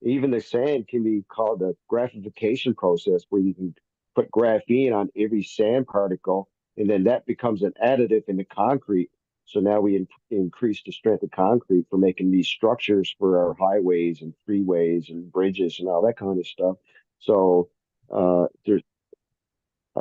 Even the sand can be called a graphification process, where you can put graphene on every sand particle, and then that becomes an additive in the concrete. So now we increase the strength of concrete for making these structures for our highways and freeways and bridges and all that kind of stuff. So there's,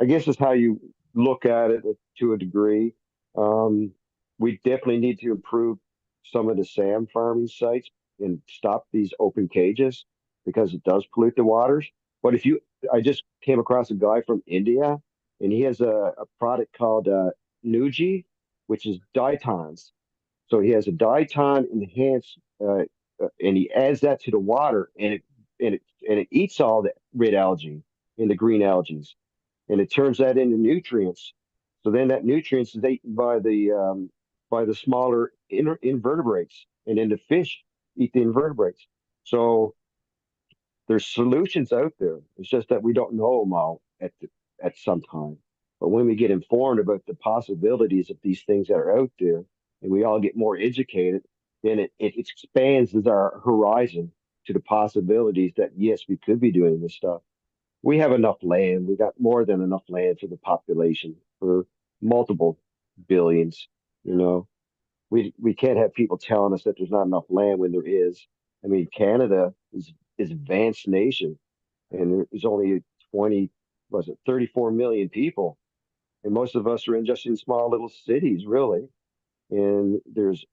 I guess, is how you look at it to a degree. Um, we definitely need to improve some of the SAM farming sites. and stop these open cages because it does pollute the waters. But I just came across a guy from India, and he has a product called Nuji, which is Ditons. So he has a Diton enhanced, and he adds that to the water, and it eats all the red algae and the green algae, and it turns that into nutrients. So then that nutrients is eaten by the smaller invertebrates, and then the fish eat the invertebrates. So there's solutions out there. It's just that we don't know them all at some time. But when we get informed about the possibilities of these things that are out there, and we all get more educated, then it expands our horizon to the possibilities that yes, we could be doing this stuff. We have enough land. We got more than enough land for the population for multiple billions. You know, we can't have people telling us that there's not enough land when there is. I mean, Canada is advanced nation, and there's only 34 million people, and most of us are just in small little cities, really. And there's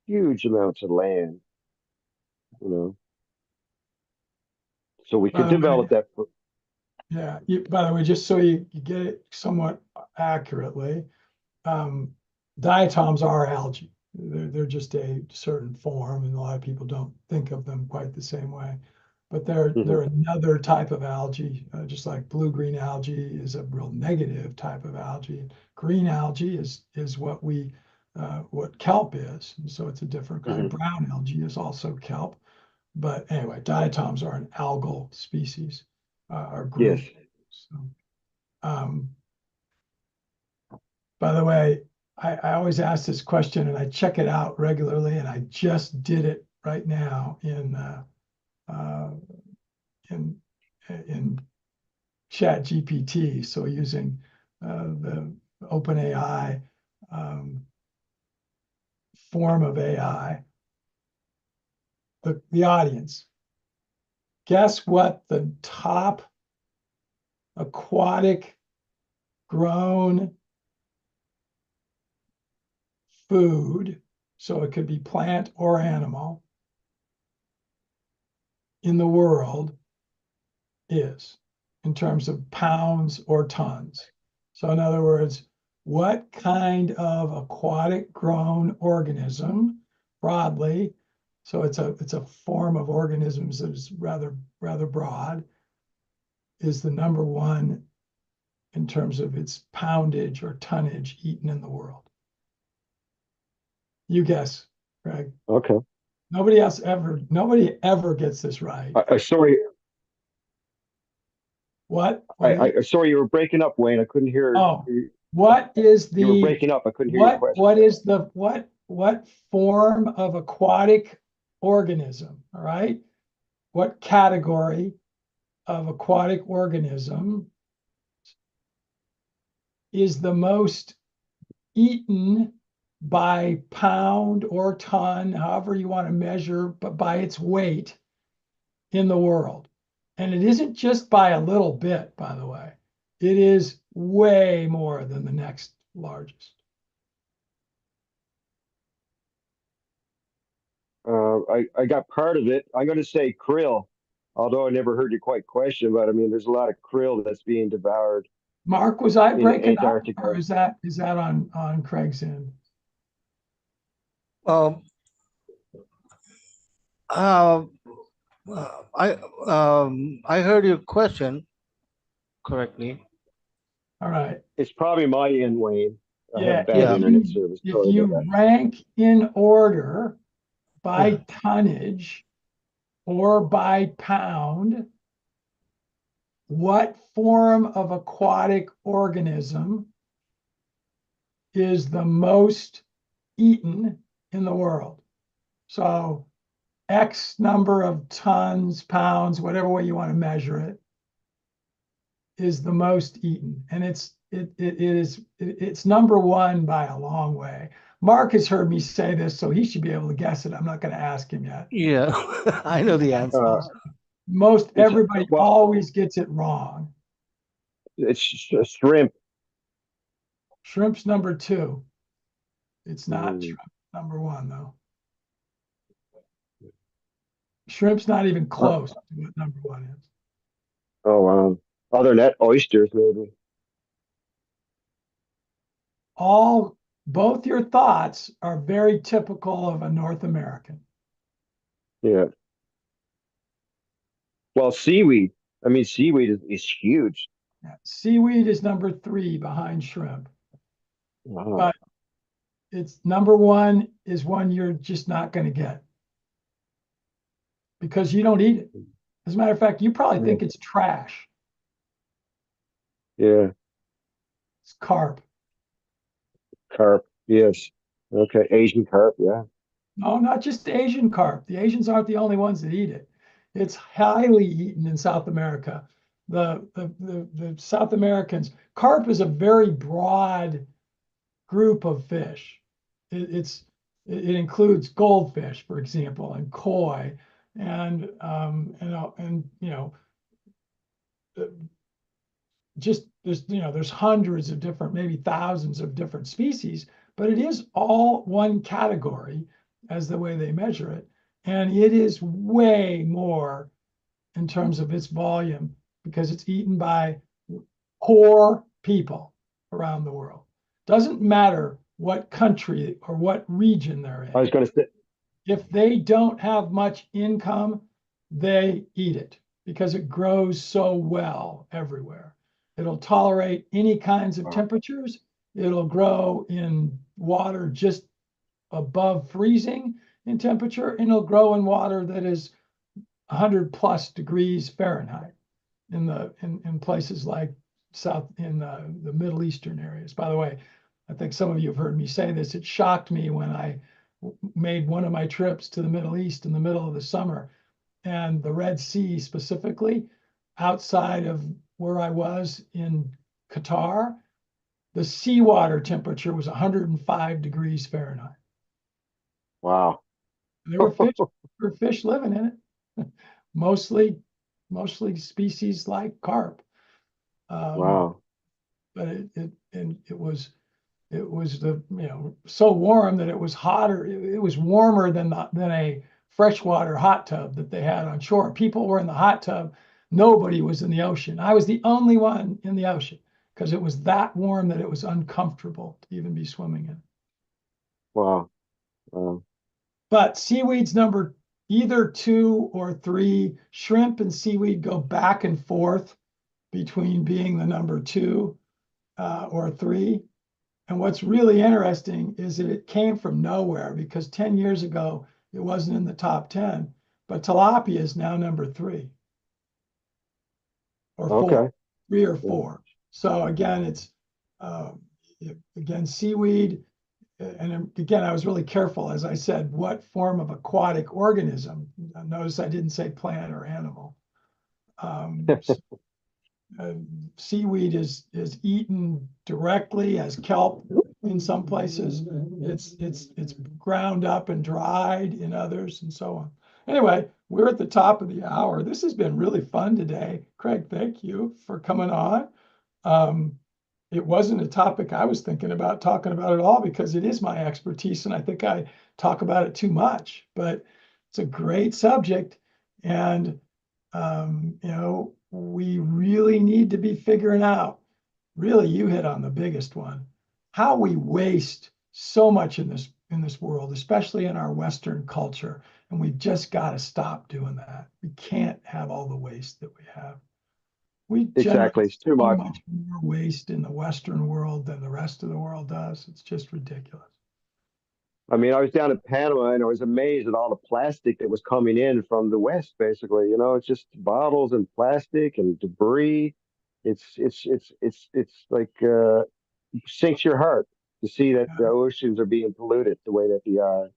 huge amounts of land, you know. So we By could the way, develop that. yeah, by the way, just so you get it somewhat accurately, diatoms are algae. They're just a certain form, and a lot of people don't think of them quite the same way. But they're another type of algae, just like blue-green algae is a real negative type of algae. Green algae is what kelp is, and so it's a different kind. Brown algae is also kelp. But anyway, diatoms are an algal species, or group. Yes. So, by the way, I always ask this question, and I check it out regularly, and I just did it right now in Chat GPT. So using the OpenAI form of AI. The audience, guess what the top aquatic grown food, so it could be plant or animal, in the world is in terms of pounds or tons. So in other words, what kind of aquatic grown organism broadly, so it's a form of organisms that is rather broad, is the number one in terms of its poundage or tonnage eaten in the world? You guess, Craig. Okay. Nobody ever gets this right. Sorry. What? Sorry, you were breaking up, Wayne. I couldn't hear. Oh, what is the? You were breaking up. I couldn't hear your question. What is the what form of aquatic organism? All right. What category of aquatic organism is the most eaten by pound or ton, however you want to measure, but by its weight in the world? And it isn't just by a little bit, by the way. It is way more than the next largest. I got part of it. I'm going to say krill, although I never heard your quite question. But I mean, there's a lot of krill that's being devoured. Mark, was I breaking up, Antarctica. or is that on Craig's end? I heard your question correctly. All right. It's probably my end, Wayne. I Yeah, have bad internet service. If Sorry you about that. rank in order by tonnage or by pound, what form of aquatic organism is the most eaten in the world? So X number of tons, pounds, whatever way you want to measure it, is the most eaten. And it's number one by a long way. Mark has heard me say this, so he should be able to guess it. I'm not going to ask him yet. Yeah, I know the answer. Everybody always gets it wrong. It's shrimp. Shrimp's number two. It's not shrimp number one, though. Shrimp's not even close to what number one is. Oh, wow. Other than that, oysters, maybe. Both your thoughts are very typical of a North American. Yeah. Well, seaweed. I mean, seaweed is huge. Yeah. Seaweed is number 3 behind shrimp, Wow. but it's number 1 is one you're just not going to get because you don't eat it. As a matter of fact, you probably think it's trash. Yeah. It's carp. Carp. Yes. Okay. Asian carp. Yeah. No, not just Asian carp. The Asians aren't the only ones that eat it. It's highly eaten in South America. The South Americans, carp is a very broad group of fish. It includes goldfish, for example, and koi, and you know, just there's hundreds of different, maybe thousands of different species, but it is all one category as the way they measure it, and it is way more in terms of its volume because it's eaten by poor people around the world. Doesn't matter what country or what region they're I was in. going to say, If they don't have much income, they eat it because it grows so well everywhere. It'll tolerate any kinds of temperatures. It'll grow in water just above freezing in temperature, and it'll grow in water that is 100 plus degrees Fahrenheit in places like in the Middle Eastern areas. By the way, I think some of you have heard me say this. It shocked me when I made one of my trips to the Middle East in the middle of the summer, and the Red Sea specifically, outside of where I was in Qatar, the seawater temperature was 105 degrees Fahrenheit. wow. And there were fish living in it, mostly species like carp. Wow. But it was so warm that it was hotter. It was warmer than a freshwater hot tub that they had on shore. People were in the hot tub. Nobody was in the ocean. I was the only one in the ocean because it was that warm that it was uncomfortable to even be swimming in. Wow. Wow. But seaweed's number either 2 or 3. Shrimp and seaweed go back and forth between being the number 2 or 3. And what's really interesting is that it came from nowhere because 10 years ago, it wasn't in the top 10, but tilapia is now number 3 or 4, Okay. 3 or 4. So again, it's seaweed. And again, I was really careful, as I said, what form of aquatic organism. Notice I didn't say plant or animal. Seaweed is eaten directly as kelp in some places. It's ground up and dried in others, and so on. Anyway, we're at the top of the hour. This has been really fun today. Craig, thank you for coming on. It wasn't a topic I was thinking about talking about at all because it is my expertise, and I think I talk about it too much, but it's a great subject. And we really need to be figuring out, really, you hit on the biggest one, how we waste so much in this world, especially in our Western culture. And we've just got to stop doing that. We can't have all the waste that we have. We Exactly. It's too so much. much more waste in the Western world than the rest of the world does. It's just ridiculous. I mean, I was down in Panama and I was amazed at all the plastic that was coming in from the West, basically. It's just bottles and plastic and debris. It's like sinks your heart to see that the oceans are being polluted the way that they are.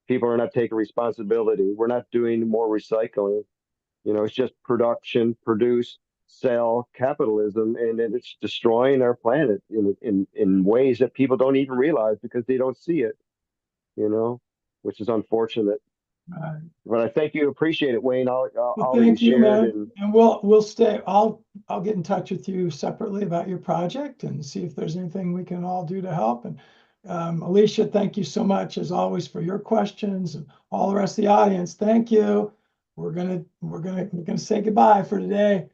People are not taking responsibility. We're not doing more recycling. It's just production, produce, sell, capitalism, and it's destroying our planet in ways that people don't even realize because they don't see it. Which is unfortunate. But I thank you, appreciate it, Wayne. All that you shared, and we'll stay. I'll get in touch with you separately about your project and see if there's anything we can all do to help. And Alicia, thank you so much as always for your questions, and all the rest of the audience. Thank you. we're gonna say goodbye for today.